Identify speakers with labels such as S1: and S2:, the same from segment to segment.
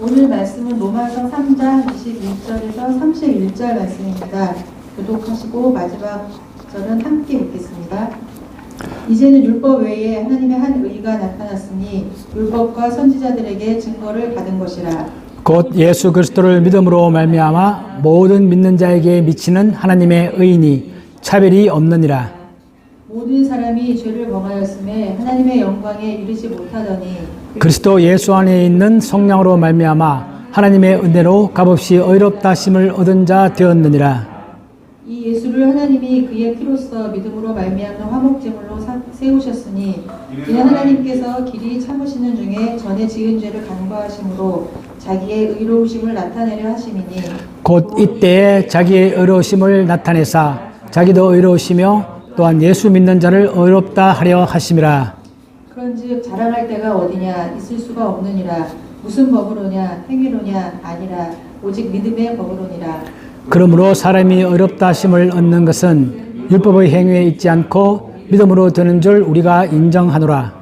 S1: 오늘 말씀은 로마서 3장 21절에서 31절 말씀입니다. 교독하시고 마지막 절은 함께 읽겠습니다. 이제는 율법 외에 하나님의 한 의가 나타났으니 율법과 선지자들에게 증거를 받은 것이라.
S2: 곧 예수 그리스도를 믿음으로 말미암아 모든 믿는 자에게 미치는 하나님의 의인이 차별이 없느니라.
S1: 모든 사람이 죄를 범하였음에 하나님의 영광에 이르지 못하더니
S2: 그리스도 예수 안에 있는 성령으로 말미암아 하나님의 은혜로 값없이 의롭다 심을 얻은 자 되었느니라.
S1: 이 예수를 하나님이 그의 피로써 믿음으로 말미암는 화목제물로 세우셨으니 이는 하나님께서 길이 참으시는 중에 전에 지은 죄를 간과하심으로 자기의 의로우심을 나타내려 하심이니
S2: 곧 이때에 자기의 의로우심을 나타내사 자기도 의로우시며 또한 예수 믿는 자를 의롭다 하려 하심이라.
S1: 그런즉 자랑할 때가 어디냐 있을 수가 없느니라. 무슨 법으로냐 행위로냐 아니라 오직 믿음의 법으로니라.
S2: 그러므로 사람이 의롭다 하심을 얻는 것은 율법의 행위에 있지 않고 믿음으로 되는 줄 우리가 인정하노라.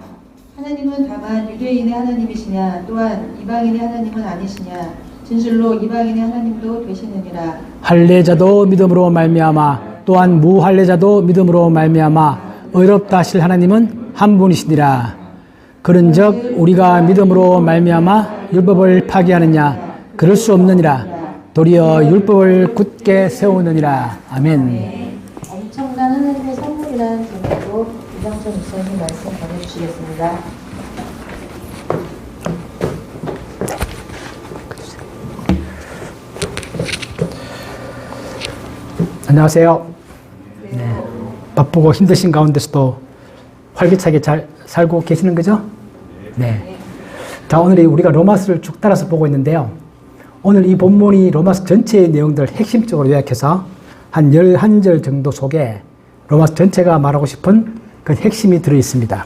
S1: 하나님은 다만 유대인의 하나님이시냐 또한 이방인의 하나님은 아니시냐 진실로 이방인의 하나님도 되시느니라.
S2: 할례자도 믿음으로 말미암아 또한 무할례자도 믿음으로 말미암아 의롭다 하실 하나님은 한 분이시니라. 그런즉 우리가 믿음으로 말미암아 율법을 파기하느냐 그럴 수 없느니라. 도리어 율법을 굳게 세우느니라. 아멘.
S1: 엄청난 하나님의 선물이라는 제목으로 이상철 목사님 말씀 전해주시겠습니다.
S2: 안녕하세요. 네. 바쁘고 힘드신 가운데서도 활기차게 잘 살고 계시는 거죠? 네. 자, 오늘 우리가 로마서를 쭉 따라서 보고 있는데요. 오늘 이 본문이 로마서 전체의 내용들을 핵심적으로 요약해서 한 11절 정도 속에 로마서 전체가 말하고 싶은 그 핵심이 들어있습니다.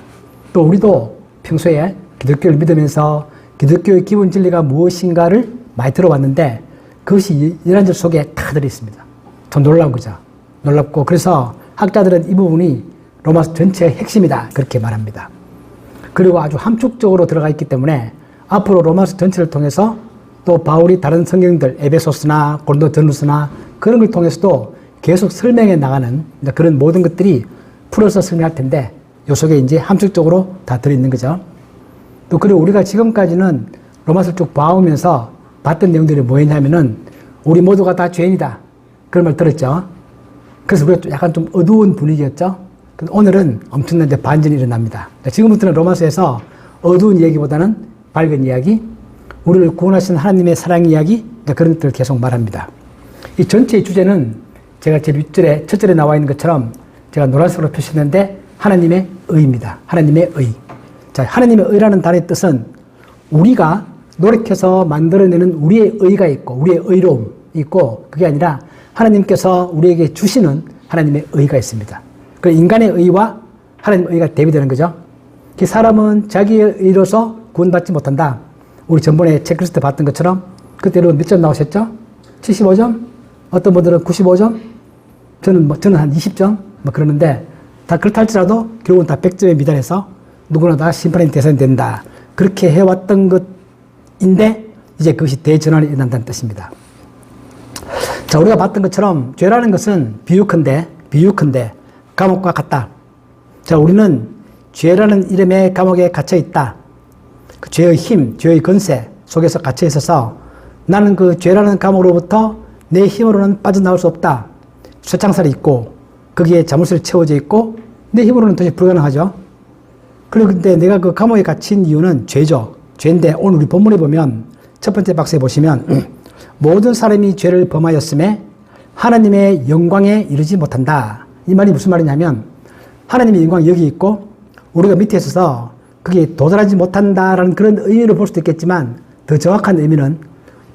S2: 또 우리도 평소에 기독교를 믿으면서 기독교의 기본 진리가 무엇인가를 많이 들어왔는데 그것이 11절 속에 다 들어있습니다. 좀 놀라운 거죠. 놀랍고 그래서 학자들은 이 부분이 로마서 전체의 핵심이다 그렇게 말합니다. 그리고 아주 함축적으로 들어가 있기 때문에 앞으로 로마서 전체를 통해서 또 바울이 다른 성경들 에베소스나 고린도전후서나 그런 걸 통해서도 계속 설명해 나가는 그런 모든 것들이 풀어서 설명할 텐데 요 속에 이제 함축적으로 다 들어있는 거죠. 또 그리고 우리가 지금까지는 로마서를 쭉 봐오면서 봤던 내용들이 뭐였냐면은 우리 모두가 다 죄인이다 그런 말 들었죠. 그래서 우리가 약간 좀 어두운 분위기였죠. 오늘은 엄청난 반전이 일어납니다. 지금부터는 로마서에서 어두운 얘기보다는 밝은 이야기, 우리를 구원하신 하나님의 사랑 이야기, 그런 것들을 계속 말합니다. 이 전체의 주제는 제가 제 윗줄에, 첫 절에 나와 있는 것처럼 제가 노란색으로 표시했는데 하나님의 의입니다. 하나님의 의. 자, 하나님의 의라는 단어의 뜻은 우리가 노력해서 만들어내는 우리의 의가 있고, 우리의 의로움이 있고, 그게 아니라 하나님께서 우리에게 주시는 하나님의 의가 있습니다. 그 인간의 의와 하나님의 의가 대비되는 거죠. 그 사람은 자기의 의로서 구원받지 못한다. 우리 전번에 체크리스트 봤던 것처럼 그때로 몇 점 나오셨죠? 75점? 어떤 분들은 95점? 저는 한 20점? 그러는데 다 그렇다 할지라도 결국은 다 100점에 미달해서 누구나 다 심판의 대상이 된다. 그렇게 해왔던 것인데 이제 그것이 대전환이 일어난다는 뜻입니다. 자, 우리가 봤던 것처럼 죄라는 것은 비유컨대 감옥과 같다. 자, 우리는 죄라는 이름의 감옥에 갇혀 있다. 그 죄의 힘, 죄의 권세 속에서 갇혀 있어서 나는 그 죄라는 감옥으로부터 내 힘으로는 빠져나올 수 없다. 쇠창살이 있고 거기에 자물쇠를 채워져 있고 내 힘으로는 도저히 불가능하죠. 그런데 내가 그 감옥에 갇힌 이유는 죄죠. 죄인데 오늘 우리 본문에 보면 첫 번째 박스에 보시면 모든 사람이 죄를 범하였음에 하나님의 영광에 이르지 못한다. 이 말이 무슨 말이냐면 하나님의 영광이 여기 있고 우리가 밑에 있어서 그게 도달하지 못한다라는 그런 의미로 볼 수도 있겠지만 더 정확한 의미는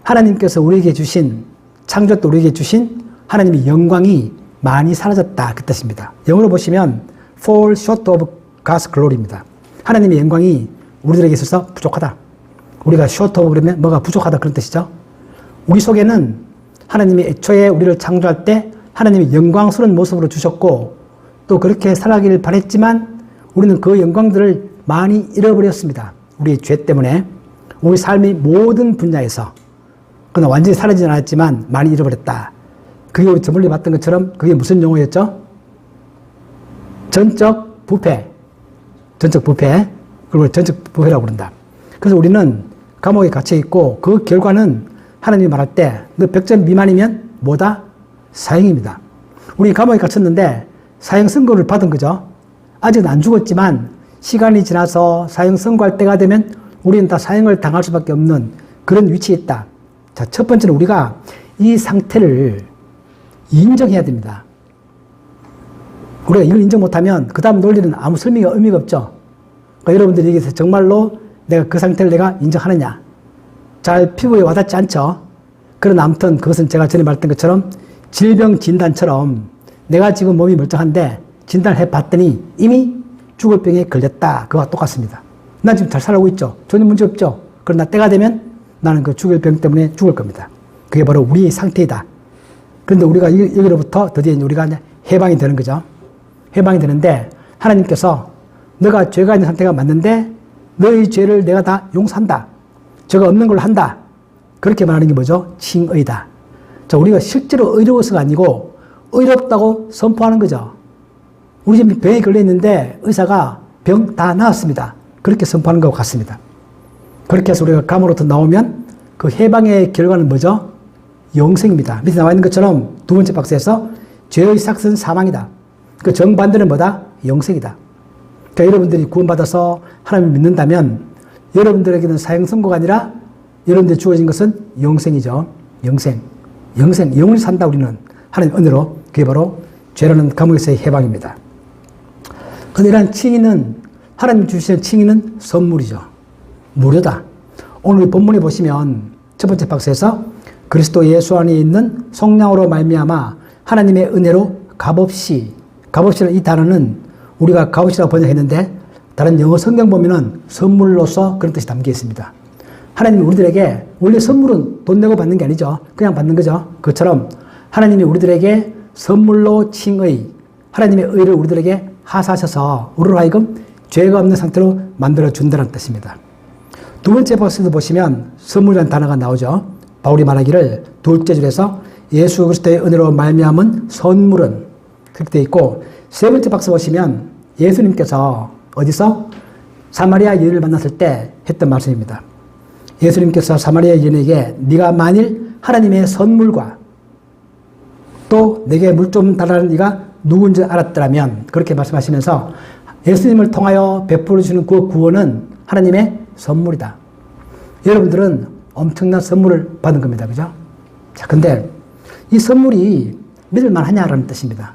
S2: 하나님께서 우리에게 주신 창조 때 우리에게 주신 하나님의 영광이 많이 사라졌다 그 뜻입니다. 영어로 보시면 fall short of God's glory입니다. 하나님의 영광이 우리들에게 있어서 부족하다. 우리가 short of 그러면 뭐가 부족하다 그런 뜻이죠. 우리 속에는 하나님이 애초에 우리를 창조할 때 하나님의 영광스러운 모습으로 주셨고 또 그렇게 살아가기를 바랬지만 우리는 그 영광들을 많이 잃어버렸습니다. 우리의 죄 때문에. 우리 삶의 모든 분야에서 그러나 완전히 사라지진 않았지만 많이 잃어버렸다. 그게 우리 저번에 봤던 것처럼 그게 무슨 용어였죠? 전적 부패. 전적 부패. 그걸 전적 부패라고 부른다. 그래서 우리는 감옥에 갇혀 있고 그 결과는 하나님이 말할 때 너 100점 미만이면 뭐다? 사형입니다. 우리 감옥에 갇혔는데 사형 선고를 받은 거죠. 아직은 안 죽었지만 시간이 지나서 사형 선고할 때가 되면 우리는 다 사형을 당할 수밖에 없는 그런 위치에 있다. 자, 첫 번째는 우리가 이 상태를 인정해야 됩니다. 우리가 이걸 인정 못하면 그 다음 논리는 아무 의미가 없죠. 그러니까 여러분들이 얘기해서 정말로 내가 그 상태를 내가 인정하느냐. 잘 피부에 와닿지 않죠. 그러나 아무튼 그것은 제가 전에 말했던 것처럼 질병 진단처럼 내가 지금 몸이 멀쩡한데 진단을 해봤더니 이미 죽을 병에 걸렸다. 그거와 똑같습니다. 난 지금 잘 살아오고 있죠. 전혀 문제 없죠. 그러나 때가 되면 나는 그 죽을 병 때문에 죽을 겁니다. 그게 바로 우리의 상태이다. 그런데 우리가 여기로부터 드디어 우리가 해방이 되는 거죠. 해방이 되는데 하나님께서 너가 죄가 있는 상태가 맞는데 너의 죄를 내가 다 용서한다. 죄가 없는 걸로 한다. 그렇게 말하는 게 뭐죠? 칭의다. 자, 우리가 실제로 의로워서가 아니고 의롭다고 선포하는 거죠. 우리 지금 병에 걸려있는데 의사가 병 다 나았습니다. 그렇게 선포하는 것과 같습니다. 그렇게 해서 우리가 감으로부터 나오면 그 해방의 결과는 뭐죠? 영생입니다. 밑에 나와 있는 것처럼 두 번째 박스에서 죄의 삭은 사망이다. 그 정반대는 뭐다? 영생이다. 그러니까 여러분들이 구원받아서 하나님을 믿는다면 여러분들에게는 사형 선고가 아니라 여러분들이 주어진 것은 영생이죠. 영생. 영원히 산다 우리는. 하나님 은혜로. 그게 바로 죄라는 감옥에서의 해방입니다. 그런데 이러한 칭의는 하나님 주시는 칭의는 선물이죠. 무료다. 오늘 본문에 보시면 첫 번째 박스에서 그리스도 예수 안에 있는 성령으로 말미암아 하나님의 은혜로 값없이라는 이 단어는 우리가 값없이라고 번역했는데 다른 영어 성경 보면은 선물로서 그런 뜻이 담겨 있습니다. 하나님이 우리들에게 원래 선물은 돈 내고 받는 게 아니죠. 그냥 받는 거죠. 그처럼 하나님이 우리들에게 선물로 칭의, 하나님의 의를 우리들에게 하사하셔서 우리로 하여금 죄가 없는 상태로 만들어 준다는 뜻입니다. 두 번째 박스도 보시면 선물이라는 단어가 나오죠. 바울이 말하기를 둘째 줄에서 예수 그리스도의 은혜로 말미암은 선물은 그렇게 되어 있고 세 번째 박스 보시면 예수님께서 어디서? 사마리아 여인을 만났을 때 했던 말씀입니다. 예수님께서 사마리아 여인에게 네가 만일 하나님의 선물과 또 내게 물 좀 달라는 네가 누군지 알았더라면 그렇게 말씀하시면서 예수님을 통하여 베풀어 주시는 그 구원은 하나님의 선물이다. 여러분들은 엄청난 선물을 받은 겁니다. 그죠? 자, 근데 이 선물이 믿을만 하냐라는 뜻입니다.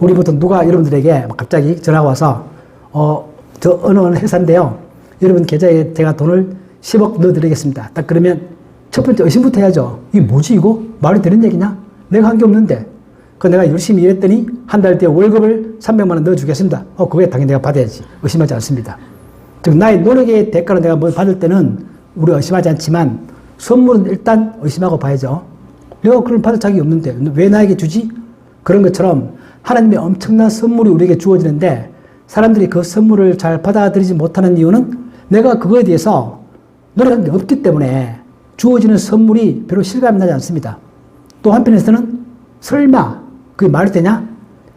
S2: 우리 보통 누가 여러분들에게 갑자기 전화가 와서 저 어느 회사인데요. 여러분 계좌에 제가 돈을 10억 넣어드리겠습니다. 딱 그러면 첫 번째 의심부터 해야죠. 이게 뭐지 이거? 말이 되는 얘기냐? 내가 한 게 없는데. 내가 열심히 일했더니 한 달 뒤에 월급을 300만 원 넣어주겠습니다. 그거에 당연히 내가 받아야지. 의심하지 않습니다. 즉 나의 노력의 대가로 내가 뭘 받을 때는 우리가 의심하지 않지만 선물은 일단 의심하고 봐야죠. 내가 그걸 받을 자격이 없는데 왜 나에게 주지? 그런 것처럼 하나님의 엄청난 선물이 우리에게 주어지는데 사람들이 그 선물을 잘 받아들이지 못하는 이유는 내가 그거에 대해서 노력한 게 없기 때문에 주어지는 선물이 별로 실감이 나지 않습니다. 또 한편에서는 설마 그게 말이 되냐?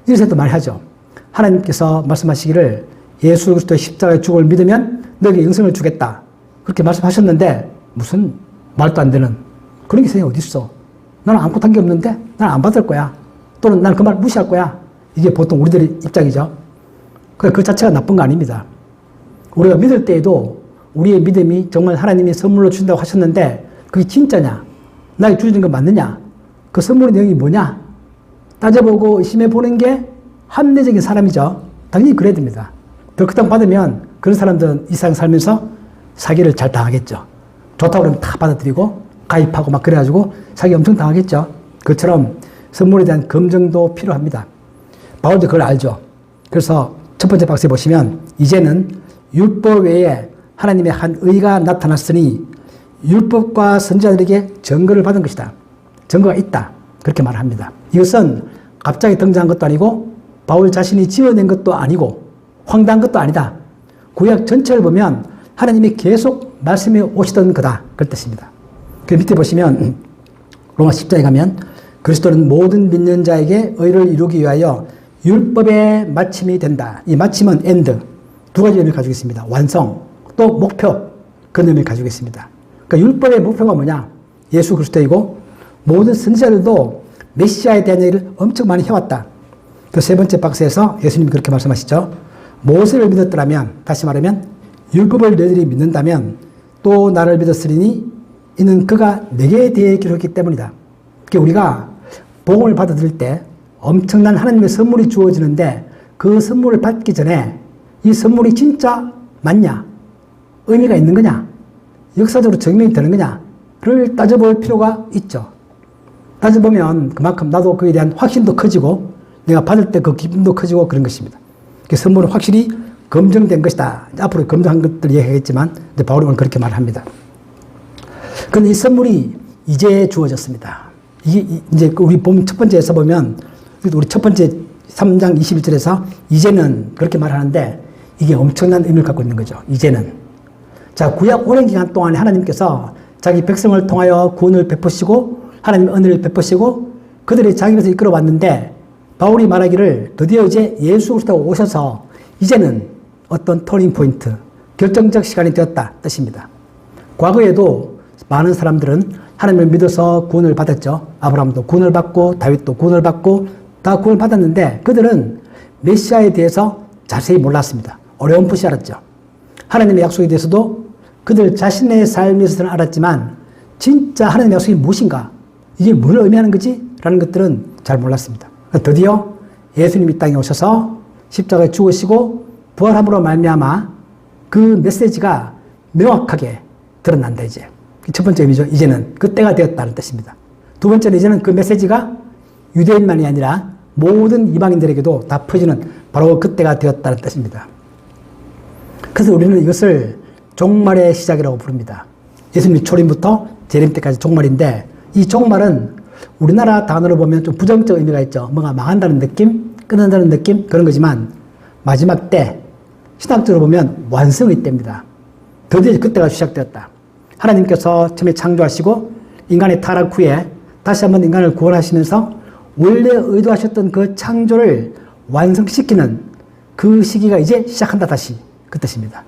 S2: 이래서 또 말하죠. 하나님께서 말씀하시기를 예수 그리스도의 십자가의 죽음을 믿으면 너에게 영생을 주겠다. 그렇게 말씀하셨는데 무슨 말도 안 되는 그런 게 세상에 어디 있어? 나는 아무것도 한 게 없는데 나는 안 받을 거야. 또는 나는 그 말 무시할 거야. 이게 보통 우리들의 입장이죠. 그 자체가 나쁜 거 아닙니다. 우리가 믿을 때에도 우리의 믿음이 정말 하나님이 선물로 주신다고 하셨는데 그게 진짜냐? 나에게 주시는 거 맞느냐? 그 선물의 내용이 뭐냐? 따져보고 의심해보는 게 합리적인 사람이죠. 당연히 그래야 됩니다. 그렇게 받으면 그런 사람들은 이 세상 살면서 사기를 잘 당하겠죠. 좋다고 그러면 다 받아들이고 가입하고 막 그래가지고 사기 엄청 당하겠죠. 그처럼 선물에 대한 검증도 필요합니다. 바울도 그걸 알죠. 그래서 첫 번째 박스에 보시면 이제는 율법 외에 하나님의 한 의가 나타났으니 율법과 선지자들에게 증거를 받은 것이다. 증거가 있다. 그렇게 말합니다. 이것은 갑자기 등장한 것도 아니고 바울 자신이 지어낸 것도 아니고 황당한 것도 아니다. 구약 전체를 보면 하나님이 계속 말씀해 오시던 거다. 그런 뜻입니다. 그 밑에 보시면 로마 10장에 가면 그리스도는 모든 믿는 자에게 의를 이루기 위하여 율법의 마침이 된다. 이 마침은 end, 두 가지 의미를 가지고 있습니다. 완성, 또 목표, 그런 의미를 가지고 있습니다. 그러니까 율법의 목표가 뭐냐? 예수 그리스도이고 모든 선지자들도 메시아에 대한 얘기를 엄청 많이 해왔다. 그 세 번째 박스에서 예수님이 그렇게 말씀하시죠. 모세를 믿었더라면, 다시 말하면 율법을 너희들이 믿는다면 또 나를 믿었으리니 이는 그가 내게 대해 기록했기 때문이다. 그러니까 우리가 복음을 받아들일 때 엄청난 하나님의 선물이 주어지는데 그 선물을 받기 전에 이 선물이 진짜 맞냐? 의미가 있는 거냐? 역사적으로 증명이 되는 거냐를 따져볼 필요가 있죠. 따져보면 그만큼 나도 그에 대한 확신도 커지고 내가 받을 때 그 기쁨도 커지고 그런 것입니다. 그 선물은 확실히 검증된 것이다. 앞으로 검증한 것들 얘기하겠지만 바울이 오늘 그렇게 말합니다. 그런데 이 선물이 이제 주어졌습니다. 이게 이제 우리 보면 첫 번째에서 보면 우리 첫 번째 3장 21절에서 이제는 그렇게 말하는데 이게 엄청난 의미를 갖고 있는 거죠. 이제는. 자, 구약 오랜 기간 동안에 하나님께서 자기 백성을 통하여 구원을 베푸시고 하나님의 은혜를 베푸시고 그들이 자기 것을 이끌어 왔는데 바울이 말하기를 드디어 이제 예수 그리스도가 오셔서 이제는 어떤 터닝 포인트, 결정적 시간이 되었다 뜻입니다. 과거에도 많은 사람들은 하나님을 믿어서 구원을 받았죠. 아브라함도 구원을 받고 다윗도 구원을 받고 다 구원을 받았는데 그들은 메시아에 대해서 자세히 몰랐습니다. 어렴풋이 알았죠. 하나님의 약속에 대해서도 그들 자신의 삶에서는 알았지만 진짜 하나님의 약속이 무엇인가? 이게 뭘 의미하는 거지? 라는 것들은 잘 몰랐습니다. 드디어 예수님이 땅에 오셔서 십자가에 죽으시고 부활함으로 말미암아 그 메시지가 명확하게 드러난다 이제. 첫 번째 의미죠. 이제는 그 때가 되었다는 뜻입니다. 두 번째는 이제는 그 메시지가 유대인만이 아니라 모든 이방인들에게도 다 퍼지는 바로 그 때가 되었다는 뜻입니다. 그래서 우리는 이것을 종말의 시작이라고 부릅니다. 예수님 초림부터 재림 때까지 종말인데 이 종말은 우리나라 단어로 보면 좀 부정적 의미가 있죠. 뭔가 망한다는 느낌, 끝난다는 느낌 그런 거지만 마지막 때 신학적으로 보면 완성의 때입니다. 드디어 그때가 시작되었다. 하나님께서 처음에 창조하시고 인간의 타락 후에 다시 한번 인간을 구원하시면서 원래 의도하셨던 그 창조를 완성시키는 그 시기가 이제 시작한다 다시 그 뜻입니다.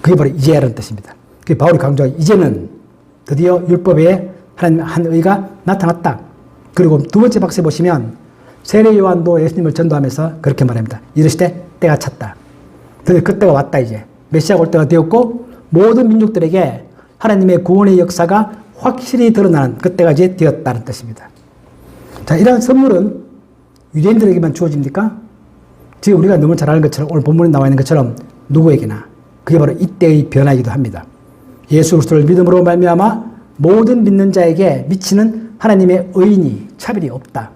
S2: 그게 바로 이제라는 뜻입니다. 그게 바울이 강조한 이제는 드디어 율법에 하나님의 한 의가 나타났다. 그리고 두 번째 박스에 보시면 세례 요한도 예수님을 전도하면서 그렇게 말합니다. 이르시되 때가 찼다. 드디어 그때가 왔다 이제. 메시아가 올 때가 되었고 모든 민족들에게 하나님의 구원의 역사가 확실히 드러나는 그때가 이제 되었다는 뜻입니다. 자, 이러한 선물은 유대인들에게만 주어집니까? 지금 우리가 너무 잘 아는 것처럼 오늘 본문에 나와 있는 것처럼 누구에게나 그게 바로 이때의 변화이기도 합니다. 예수 그리스도를 믿음으로 말미암아 모든 믿는 자에게 미치는 하나님의 의인이 차별이 없다.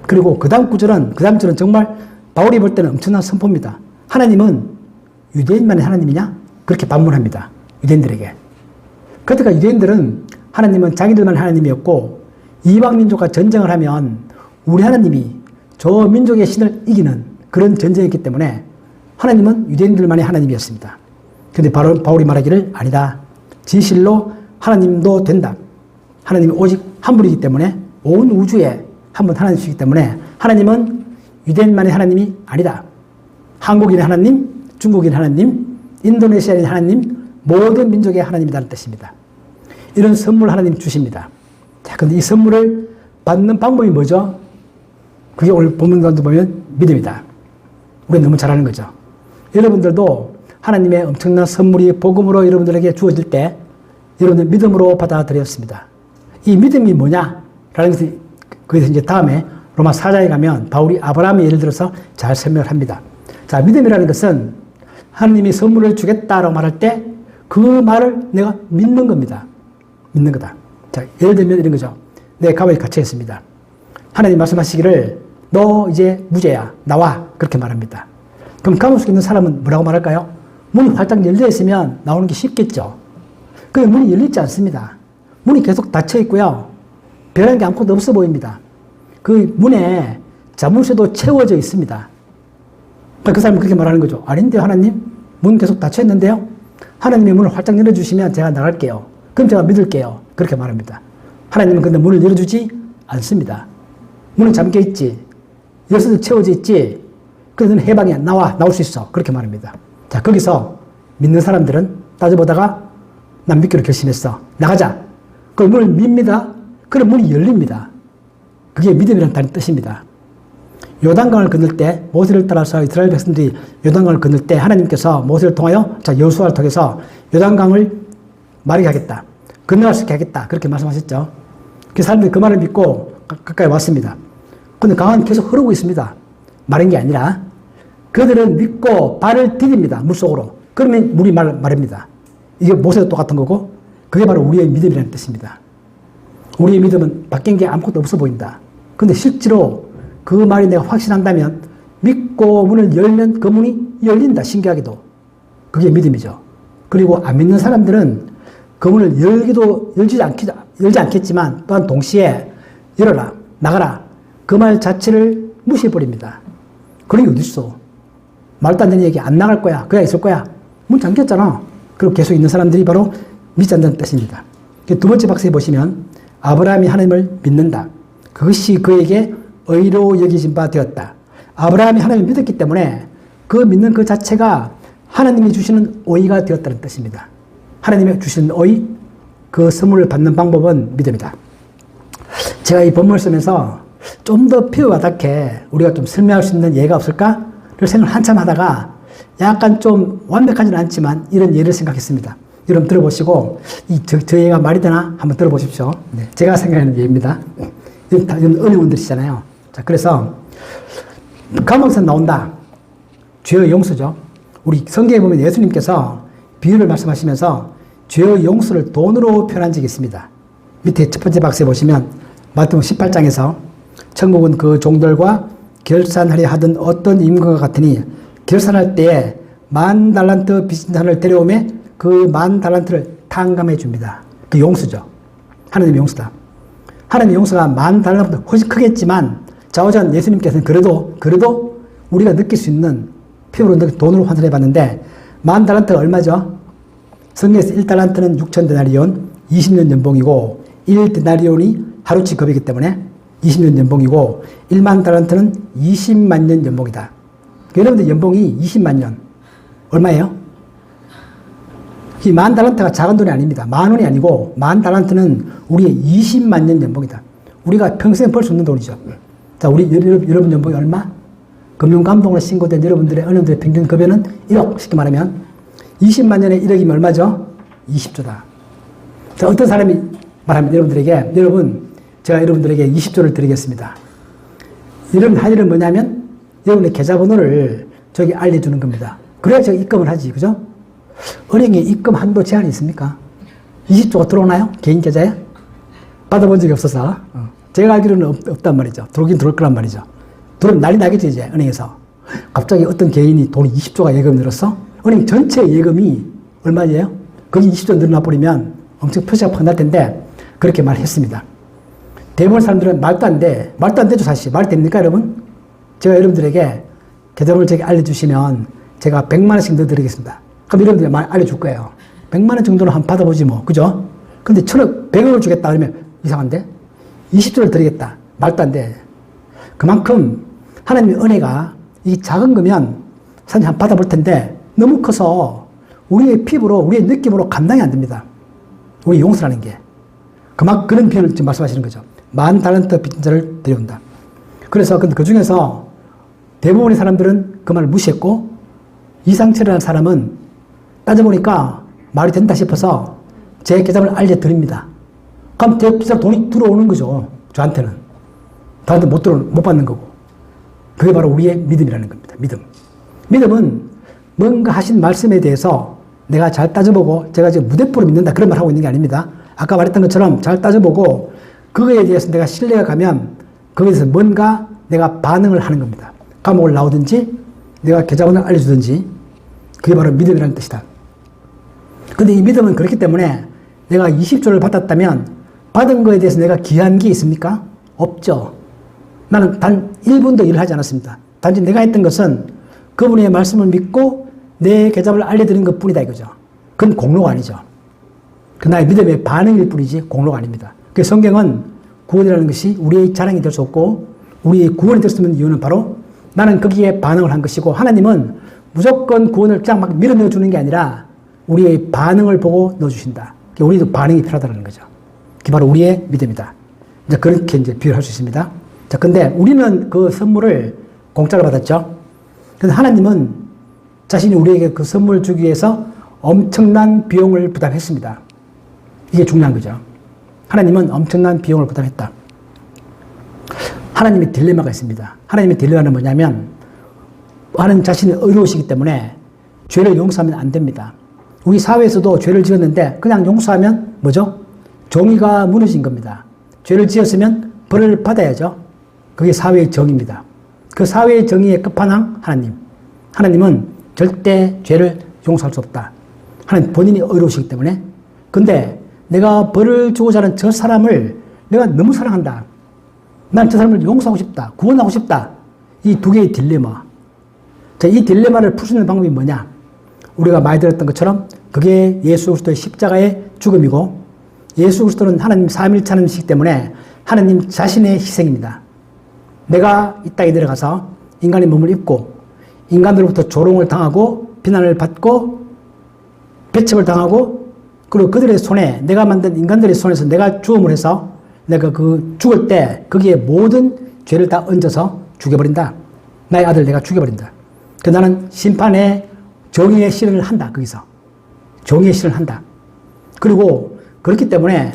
S2: 그리고 그 다음 절은 정말 바울이 볼 때는 엄청난 선포입니다. 하나님은 유대인만의 하나님이냐? 그렇게 반문합니다. 유대인들에게. 그러니까 유대인들은 하나님은 자기들만 하나님이었고 이방 민족과 전쟁을 하면 우리 하나님이 저 민족의 신을 이기는 그런 전쟁이었기 때문에 하나님은 유대인들만의 하나님이었습니다. 그런데 바울이 말하기를 아니다. 진실로 하나님도 된다. 하나님이 오직 한 분이기 때문에 온 우주에 한 분 하나님이시기 때문에 하나님은 유대인만의 하나님이 아니다. 한국인의 하나님, 중국인의 하나님, 인도네시아인의 하나님, 모든 민족의 하나님이라는 뜻입니다. 이런 선물 하나님 주십니다. 자, 근데 이 선물을 받는 방법이 뭐죠? 그게 오늘 본문 가운데 보면 믿음이다. 우리가 너무 잘 아는 거죠. 여러분들도 하나님의 엄청난 선물이 복음으로 여러분들에게 주어질 때 여러분들 믿음으로 받아들였습니다. 이 믿음이 뭐냐? 라는 것을 거기서 이제 다음에 로마 4장에 가면 바울이 아브라함의 예를 들어서 잘 설명을 합니다. 자, 믿음이라는 것은 하나님이 선물을 주겠다라고 말할 때 그 말을 내가 믿는 겁니다. 믿는 거다. 자, 예를 들면 이런 거죠. 내 감옥에 갇혀 있습니다. 하나님 말씀하시기를 너 이제 무죄야. 나와. 그렇게 말합니다. 그럼 감옥 속에 있는 사람은 뭐라고 말할까요? 문이 활짝 열려 있으면 나오는 게 쉽겠죠. 근데 문이 열리지 않습니다. 문이 계속 닫혀 있고요. 변한 게 아무것도 없어 보입니다. 그 문에 자물쇠도 채워져 있습니다. 그 사람은 그렇게 말하는 거죠. 아닌데요, 하나님? 문 계속 닫혀 있는데요? 하나님의 문을 활짝 열어주시면 제가 나갈게요. 그럼 제가 믿을게요. 그렇게 말합니다. 하나님은 근데 문을 열어주지 않습니다. 문은 잠겨 있지. 열쇠도 채워져 있지. 그래서 너는 해방이야. 나올 수 있어. 그렇게 말합니다. 자, 거기서 믿는 사람들은 따져보다가 난 믿기로 결심했어. 나가자. 그 문을 밉니다. 그럼 문이 열립니다. 그게 믿음이라는 뜻입니다. 요단강을 건널 때 모세를 따라서 이스라엘 백성들이 요단강을 건널 때 하나님께서 모세를 통하여 여호수아를 통해서 요단강을 마르게 하겠다. 건너갈 수 있게 하겠다. 그렇게 말씀하셨죠. 그 사람들이 그 말을 믿고 가까이 왔습니다. 근데 강은 계속 흐르고 있습니다. 마른 게 아니라 그들은 믿고 발을 디딥니다. 물속으로. 그러면 물이 마릅니다. 이게 모세도 똑같은 거고 그게 바로 우리의 믿음이라는 뜻입니다. 우리의 믿음은 바뀐 게 아무것도 없어 보인다. 근데 실제로 그 말이 내가 확신한다면 믿고 문을 열면 그 문이 열린다. 신기하게도. 그게 믿음이죠. 그리고 안 믿는 사람들은 그 문을 열지 않겠지만 또한 동시에 열어라. 나가라. 그 말 자체를 무시해버립니다. 그런 게 어딨어. 말도 안 되는 얘기 안 나갈 거야. 그냥 있을 거야. 문 잠겼잖아. 그리고 계속 있는 사람들이 바로 믿지 않는다는 뜻입니다. 두 번째 박스에 보시면 아브라함이 하나님을 믿는다. 그것이 그에게 의로 여기진 바 되었다. 아브라함이 하나님을 믿었기 때문에 그 믿는 그 자체가 하나님이 주시는 의가 되었다는 뜻입니다. 하나님이 주시는 의, 그 선물을 받는 방법은 믿음이다. 제가 이 본문을 쓰면서 좀 더 피어와닿게 우리가 좀 설명할 수 있는 예가 없을까를 생각을 한참 하다가 약간 좀 완벽하지는 않지만 이런 예를 생각했습니다. 여러분 들어보시고 저 예가 말이 되나 한번 들어보십시오. 네, 제가 생각하는 예입니다. 이건 어려운들이잖아요. 자, 그래서 감옥에서 나온다. 죄의 용서죠. 우리 성경에 보면 예수님께서 비유를 말씀하시면서 죄의 용서를 돈으로 표현한 적이 있습니다. 밑에 첫 번째 박스에 보시면 마태복음 18장에서 천국은 그 종들과 결산하려 하던 어떤 임금과 같으니 결산할 때에 10,000달란트 빚진 자를 데려오매 그 10,000달란트를 탕감해 줍니다. 그 용서죠. 하나님의 용서다. 하나님의 용서가 10,000달란트보다 훨씬 크겠지만 자오전 예수님께서는 그래도 우리가 느낄 수 있는 피부로 돈으로 환산해 봤는데 10,000달란트가 얼마죠? 성경에서 1달란트는 6,000데나리온 20년 연봉이고 1데나리온이 하루치 급이기 때문에 20년 연봉이고 1만 달란트는 20만 년 연봉이다. 여러분들 연봉이 20만 년 얼마예요? 이 10,000달란트가 작은 돈이 아닙니다. 10,000원이 아니고 10,000달란트는 우리의 20만 년 연봉이다. 우리가 평생 벌 수 없는 돈이죠. 자, 여러분 연봉이 얼마? 금융감독으로 신고된 여러분들의 은행들의 평균 급여는 1억. 쉽게 말하면 20만 년에 1억이면 얼마죠? 20조다. 자, 어떤 사람이 말합니다. 여러분들에게 제가 여러분들에게 20조를 드리겠습니다. 여러분 할 일은 뭐냐면 여러분의 계좌번호를 저기 알려주는 겁니다. 그래야 제가 입금을 하지. 그죠? 은행에 입금 한도 제한이 있습니까? 20조가 들어오나요? 개인 계좌에? 받아본 적이 없어서. 제가 알기로는 없단 말이죠. 들어오긴 들어올 거란 말이죠. 들어오면 난리 나겠죠, 이제, 은행에서. 갑자기 어떤 개인이 돈이 20조가 예금이 늘었어? 은행 전체 예금이 얼마예요? 거기 20조 늘어나 버리면 엄청 표시가 팍 날 텐데, 그렇게 말했습니다. 대부분 사람들은 말도 안 돼. 말도 안 되죠, 사실. 말이 됩니까, 여러분? 제가 여러분들에게 계좌번호를 제가 알려주시면 제가 100만원씩 넣어드리겠습니다. 그럼 여러분들이 많이 알려줄 거예요. 100만원 정도는 한번 받아보지 뭐. 그죠? 근데 1,100억을 주겠다 그러면 이상한데? 20조를 드리겠다. 말도 안 돼. 그만큼 하나님의 은혜가 이 작은 거면 사실 한번 받아볼 텐데 너무 커서 우리의 피부로, 우리의 느낌으로 감당이 안 됩니다. 우리 용서라는 게. 그런 표현을 지금 말씀하시는 거죠. 10,000달란트 빚진 자를 데려온다. 그래서 그 중에서 대부분의 사람들은 그 말을 무시했고 이상철이라는 사람은 따져보니까 말이 된다 싶어서 제 계좌를 알려드립니다. 그럼 제 계좌로 돈이 들어오는 거죠. 저한테는. 저한테 못 받는 거고. 그게 바로 우리의 믿음이라는 겁니다. 믿음은 뭔가 하신 말씀에 대해서 내가 잘 따져보고 제가 지금 무대포로 믿는다 그런 말 하고 있는 게 아닙니다. 아까 말했던 것처럼 잘 따져보고 그거에 대해서 내가 신뢰가 가면 거기에 대해서 뭔가 내가 반응을 하는 겁니다. 감옥을 나오든지 내가 계좌번호를 알려주든지 그게 바로 믿음이라는 뜻이다. 근데 이 믿음은 그렇기 때문에 내가 20조를 받았다면 받은 거에 대해서 내가 기한 게 있습니까? 없죠. 나는 단 1분도 일을 하지 않았습니다. 단지 내가 했던 것은 그분의 말씀을 믿고 내 계좌번호를 알려드린 것 뿐이다 이거죠. 그건 공로가 아니죠. 그 나의 믿음의 반응일 뿐이지 공로가 아닙니다. 그 성경은 구원이라는 것이 우리의 자랑이 될 수 없고 우리의 구원이 될 수 있는 이유는 바로 나는 거기에 반응을 한 것이고 하나님은 무조건 구원을 그냥 막 밀어넣어 주는 게 아니라 우리의 반응을 보고 넣어주신다. 우리도 반응이 필요하다는 거죠. 그게 바로 우리의 믿음이다. 이제 그렇게 이제 비유할 수 있습니다. 자, 근데 우리는 그 선물을 공짜로 받았죠. 근데 하나님은 자신이 우리에게 그 선물을 주기 위해서 엄청난 비용을 부담했습니다. 이게 중요한 거죠. 하나님은 엄청난 비용을 부담했다. 하나님의 딜레마가 있습니다. 하나님의 딜레마는 뭐냐면 하나님 자신이 의로우시기 때문에 죄를 용서하면 안 됩니다. 우리 사회에서도 죄를 지었는데 그냥 용서하면 뭐죠? 정의가 무너진 겁니다. 죄를 지었으면 벌을 받아야죠. 그게 사회의 정의입니다. 그 사회의 정의의 끝판왕 하나님. 하나님은 절대 죄를 용서할 수 없다. 하나님 본인이 의로우시기 때문에. 근데 내가 벌을 주고자 하는 저 사람을 내가 너무 사랑한다. 난 저 사람을 용서하고 싶다. 구원하고 싶다. 이 두 개의 딜레마. 자, 이 딜레마를 풀 수 있는 방법이 뭐냐? 우리가 많이 들었던 것처럼 그게 예수 그리스도의 십자가의 죽음이고 예수 그리스도는 하나님 삼일체이시기 때문에 하나님 자신의 희생입니다. 내가 이 땅에 내려가서 인간의 몸을 입고 인간들로부터 조롱을 당하고 비난을 받고 배척을 당하고 그리고 그들의 손에 내가 만든 인간들의 손에서 내가 죽음을 해서 내가 그 죽을 때 거기에 모든 죄를 다 얹어서 죽여버린다. 나의 아들 내가 죽여버린다. 그 나는 심판의 정의의 실현을 한다. 거기서 정의의 실현을 한다. 그리고 그렇기 때문에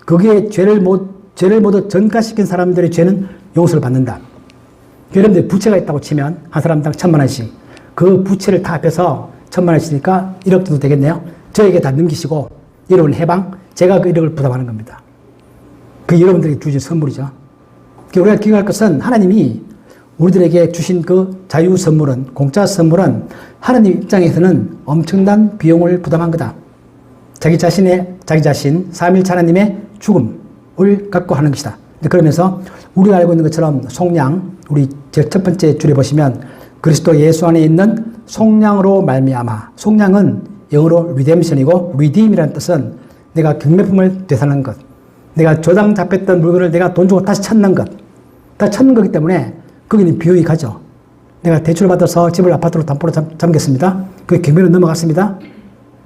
S2: 거기에 죄를 모두 전가시킨 사람들의 죄는 용서를 받는다. 여러분들 부채가 있다고 치면 한 사람당 1,000,000원씩 그 부채를 다 합해서 1,000,000원씩이니까 1억 정도 되겠네요. 저에게 다 넘기시고 여러분 해방, 제가 그 1억을 부담하는 겁니다. 그 여러분들에게 주신 선물이죠. 우리가 기억할 것은 하나님이 우리들에게 주신 그 자유 선물은, 공짜 선물은 하나님 입장에서는 엄청난 비용을 부담한 거다. 자기 자신, 삼일체 하나님의 죽음을 갖고 하는 것이다. 그러면서 우리가 알고 있는 것처럼 속량, 우리 첫 번째 줄에 보시면 그리스도 예수 안에 있는 속량으로 말미암아. 속량은 영어로 redemption이고 redeem이라는 뜻은 내가 경매품을 되사는 것. 내가 조장 잡혔던 물건을 내가 돈 주고 다시 찾는 것. 다 찾는 거기 때문에 거기는 비용이 가죠. 내가 대출을 받아서 집을 아파트로 담보로 잠겼습니다. 그게 경매로 넘어갔습니다.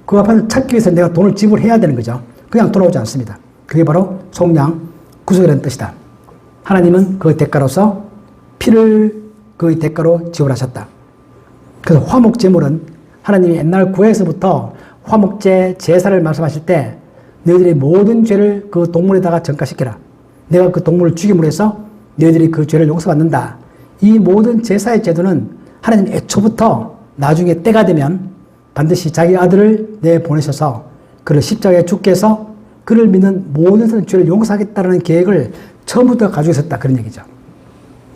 S2: 그 아파트를 찾기 위해서 내가 돈을 지불해야 되는 거죠. 그냥 돌아오지 않습니다. 그게 바로 속량, 구속이라는 뜻이다. 하나님은 그 대가로서 피를 그 대가로 지불하셨다. 그래서 화목제물은 하나님이 옛날 구약에서부터 화목제 제사를 말씀하실 때 너희들의 모든 죄를 그 동물에다가 전가시켜라. 내가 그 동물을 죽임으로 해서 너희들이 그 죄를 용서받는다. 이 모든 제사의 제도는 하나님 애초부터 나중에 때가 되면 반드시 자기 아들을 내보내셔서 그를 십자가에 죽게 해서 그를 믿는 모든 죄를 용서하겠다는 계획을 처음부터 가지고 있었다. 그런 얘기죠.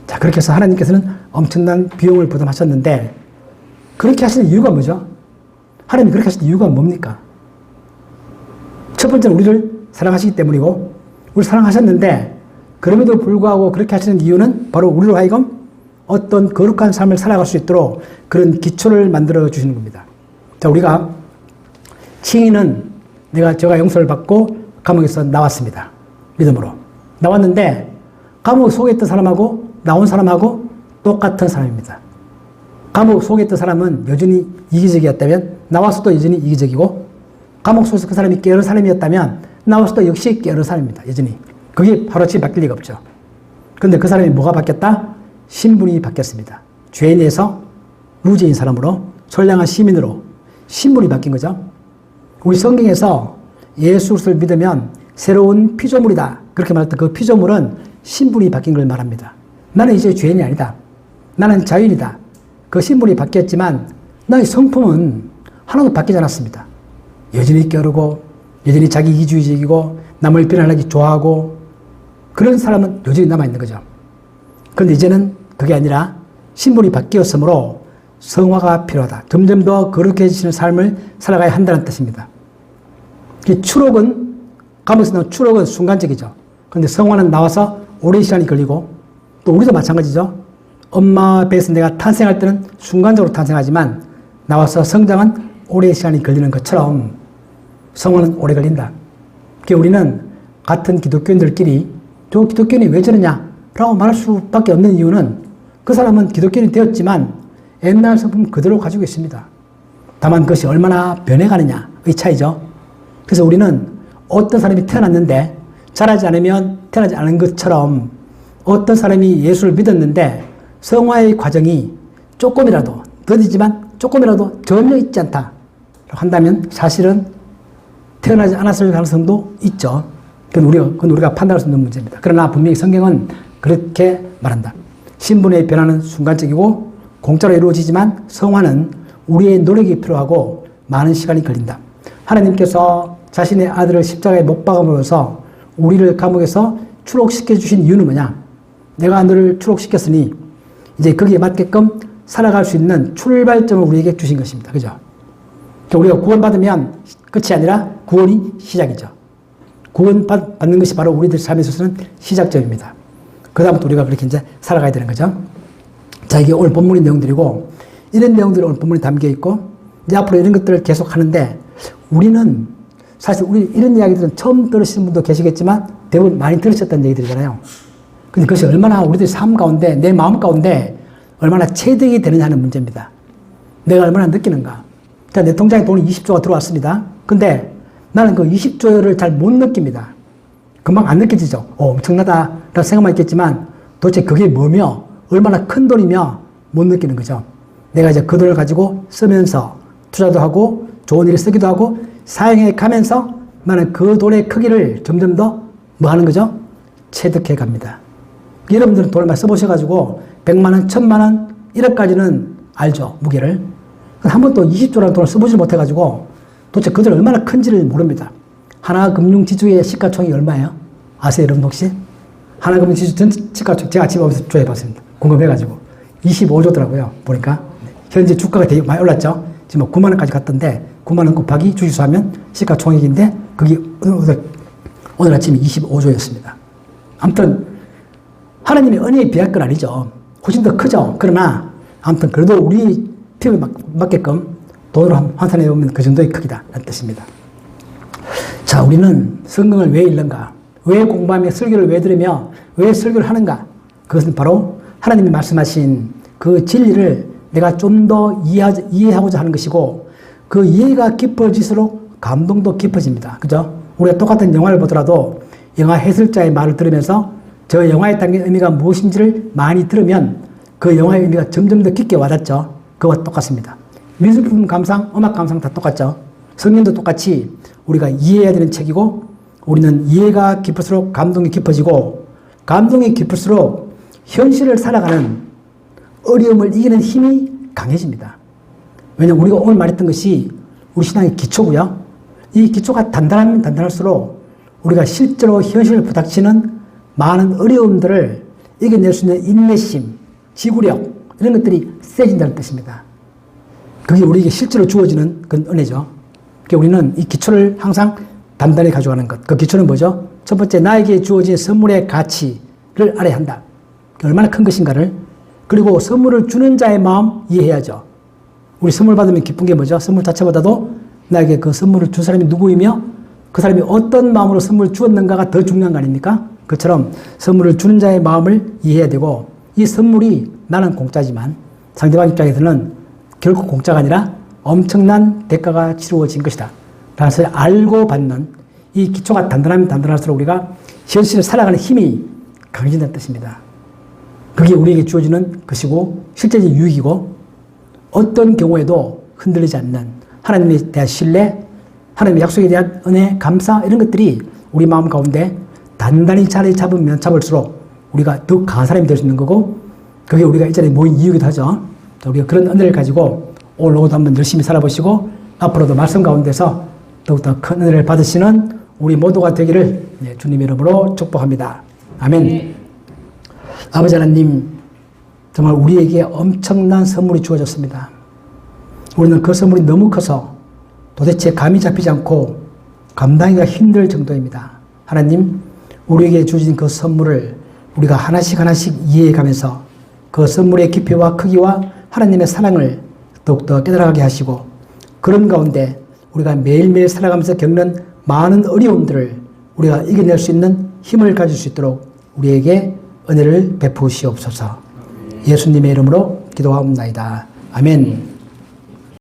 S2: 자, 그렇게 해서 하나님께서는 엄청난 비용을 부담하셨는데 그렇게 하시는 이유가 뭐죠? 하나님이 그렇게 하시는 이유가 뭡니까? 첫 번째는 우리를 사랑하시기 때문이고 우리를 사랑하셨는데 그럼에도 불구하고 그렇게 하시는 이유는 바로 우리로 하여금 어떤 거룩한 삶을 살아갈 수 있도록 그런 기초를 만들어 주시는 겁니다. 자, 우리가 칭의는 제가 용서를 받고 감옥에서 나왔습니다. 믿음으로. 나왔는데 감옥 속에 있던 사람하고 나온 사람하고 똑같은 사람입니다. 감옥 속에 있던 사람은 여전히 이기적이었다면 나와서도 여전히 이기적이고 감옥 속에서 그 사람이 깨어른 사람이었다면 나와서도 역시 깨어른 사람입니다. 여전히. 그게 하루아침에 바뀔 리가 없죠. 그런데 그 사람이 뭐가 바뀌었다? 신분이 바뀌었습니다. 죄인에서 무죄인 사람으로 선량한 시민으로 신분이 바뀐 거죠. 우리 성경에서 예수 그리스도를 믿으면 새로운 피조물이다. 그렇게 말했던 그 피조물은 신분이 바뀐 걸 말합니다. 나는 이제 죄인이 아니다. 나는 자유인이다. 그 신분이 바뀌었지만 나의 성품은 하나도 바뀌지 않았습니다. 여전히 게으르고 여전히 자기 이기주의적이고 남을 비난하기 좋아하고 그런 사람은 여전히 남아있는 거죠. 그런데 이제는 그게 아니라 신분이 바뀌었으므로 성화가 필요하다. 점점 더 거룩해지시는 삶을 살아가야 한다는 뜻입니다. 추록은, 감옥에서 나온 추록은 순간적이죠. 그런데 성화는 나와서 오랜 시간이 걸리고 또 우리도 마찬가지죠. 엄마 배에서 내가 탄생할 때는 순간적으로 탄생하지만 나와서 성장은 오랜 시간이 걸리는 것처럼 성화는 오래 걸린다. 그러니까 우리는 같은 기독교인들끼리 저 기독교인이 왜 저러냐 라고 말할 수밖에 없는 이유는 그 사람은 기독교인이 되었지만 옛날 성품 그대로 가지고 있습니다. 다만 그것이 얼마나 변해가느냐의 차이죠. 그래서 우리는 어떤 사람이 태어났는데 자라지 않으면 태어나지 않은 것처럼 어떤 사람이 예수를 믿었는데 성화의 과정이 조금이라도 더디지만 조금이라도 전혀 있지 않다 한다면 사실은 태어나지 않았을 가능성도 있죠. 그건 우리가 판단할 수 있는 문제입니다. 그러나 분명히 성경은 그렇게 말한다. 신분의 변화는 순간적이고 공짜로 이루어지지만 성화는 우리의 노력이 필요하고 많은 시간이 걸린다. 하나님께서 자신의 아들을 십자가에 못 박음으로써 우리를 감옥에서 추록시켜 주신 이유는 뭐냐? 내가 너를 추록시켰으니 이제 거기에 맞게끔 살아갈 수 있는 출발점을 우리에게 주신 것입니다. 그죠? 우리가 구원받으면 끝이 아니라 구원이 시작이죠. 구원받는 것이 바로 우리들 삶에 있어서는 시작점입니다. 그 다음부터 우리가 그렇게 이제 살아가야 되는 거죠. 자, 이게 오늘 본문의 내용들이고, 이런 내용들이 오늘 본문에 담겨 있고, 이제 앞으로 이런 것들을 계속 하는데, 우리는 사실 우리 이런 이야기들은 처음 들으시는 분도 계시겠지만, 대부분 많이 들으셨다는 얘기들이잖아요. 근데 그것이 얼마나 우리들 삶 가운데, 내 마음 가운데 얼마나 체득이 되느냐 하는 문제입니다. 내가 얼마나 느끼는가. 자, 내 통장에 돈이 20조가 들어왔습니다. 근데 나는 그 20조를 잘 못 느낍니다. 금방 안 느껴지죠. 엄청나다 라는 생각만 있겠지만 도대체 그게 뭐며 얼마나 큰 돈이며 못 느끼는 거죠. 내가 이제 그 돈을 가지고 쓰면서 투자도 하고 좋은 일에 쓰기도 하고 사용해 가면서 나는 그 돈의 크기를 점점 더 뭐 하는 거죠? 체득해 갑니다. 여러분들은 돈을 많이 써보셔가지고 100만 원, 1000만 원, 1억까지는 알죠. 무게를. 한 번도 20조라는 돈을 써보지 못해가지고 도대체 그 돈이 얼마나 큰지를 모릅니다. 하나금융지주의 시가총액이 얼마예요? 아세요, 여러분 혹시? 하나금융지주 전 시가총액 제가 아침에 조회해봤습니다. 궁금해가지고 25조더라고요. 보니까 현재 주가가 되게 많이 올랐죠. 지금 9만 원까지 갔던데 9만 원 곱하기 주식수 하면 시가총액인데 그게 오늘 아침에 25조였습니다. 아무튼 하나님의 은혜에 비할 건 아니죠. 훨씬 더 크죠. 그러나 아무튼 그래도 우리 필요에 맞게끔 돈으로 환산해 보면 그 정도의 크기다라는 뜻입니다. 자, 우리는 성경을 왜 읽는가? 왜 공부하며 설교를 왜 들으며 왜 설교를 하는가? 그것은 바로 하나님이 말씀하신 그 진리를 내가 좀 더 이해하고자 하는 것이고 그 이해가 깊어질수록 감동도 깊어집니다. 그죠? 우리가 똑같은 영화를 보더라도 영화 해설자의 말을 들으면서 저 영화에 담긴 의미가 무엇인지를 많이 들으면 그 영화의 의미가 점점 더 깊게 와닿죠. 그와 똑같습니다. 미술품 감상, 음악 감상 다 똑같죠. 성경도 똑같이 우리가 이해해야 되는 책이고 우리는 이해가 깊을수록 감동이 깊어지고 감동이 깊을수록 현실을 살아가는 어려움을 이기는 힘이 강해집니다. 왜냐하면 우리가 오늘 말했던 것이 우리 신앙의 기초고요. 이 기초가 단단하면 단단할수록 우리가 실제로 현실을 부닥치는 많은 어려움들을 이겨낼 수 있는 인내심, 지구력 이런 것들이 세진다는 뜻입니다. 그게 우리에게 실제로 주어지는 그런 은혜죠. 그러니까 우리는 이 기초를 항상 단단히 가져가는 것. 그 기초는 뭐죠? 첫 번째, 나에게 주어진 선물의 가치를 알아야 한다. 얼마나 큰 것인가를. 그리고 선물을 주는 자의 마음 이해해야죠. 우리 선물 받으면 기쁜 게 뭐죠? 선물 자체보다도 나에게 그 선물을 준 사람이 누구이며 그 사람이 어떤 마음으로 선물을 주었는가가 더 중요한 거 아닙니까? 그처럼 선물을 주는 자의 마음을 이해해야 되고 이 선물이 나는 공짜지만 상대방 입장에서는 결코 공짜가 아니라 엄청난 대가가 치루어진 것이다. 라는 것을 알고 받는 이 기초가 단단하면 단단할수록 우리가 현실을 살아가는 힘이 강해진다는 뜻입니다. 그게 우리에게 주어지는 것이고 실제적 유익이고 어떤 경우에도 흔들리지 않는 하나님에 대한 신뢰, 하나님의 약속에 대한 은혜, 감사 이런 것들이 우리 마음 가운데 단단히 자리 잡으면 잡을수록 우리가 더 강한 사람이 될 수 있는 거고 그게 우리가 이 자리에 모인 이유이기도 하죠. 우리가 그런 은혜를 가지고 오늘 오후도 한번 열심히 살아보시고 앞으로도 말씀 가운데서 더욱더 큰 은혜를 받으시는 우리 모두가 되기를 주님의 이름으로 축복합니다. 아멘. 네. 아버지 하나님, 정말 우리에게 엄청난 선물이 주어졌습니다. 우리는 그 선물이 너무 커서 도대체 감이 잡히지 않고 감당하기가 힘들 정도입니다. 하나님, 우리에게 주신 그 선물을 우리가 하나씩 하나씩 이해해가면서 그 선물의 깊이와 크기와 하나님의 사랑을 더욱더 깨달아가게 하시고 그런 가운데 우리가 매일매일 살아가면서 겪는 많은 어려움들을 우리가 이겨낼 수 있는 힘을 가질 수 있도록 우리에게 은혜를 베푸시옵소서. 예수님의 이름으로 기도하옵나이다. 아멘.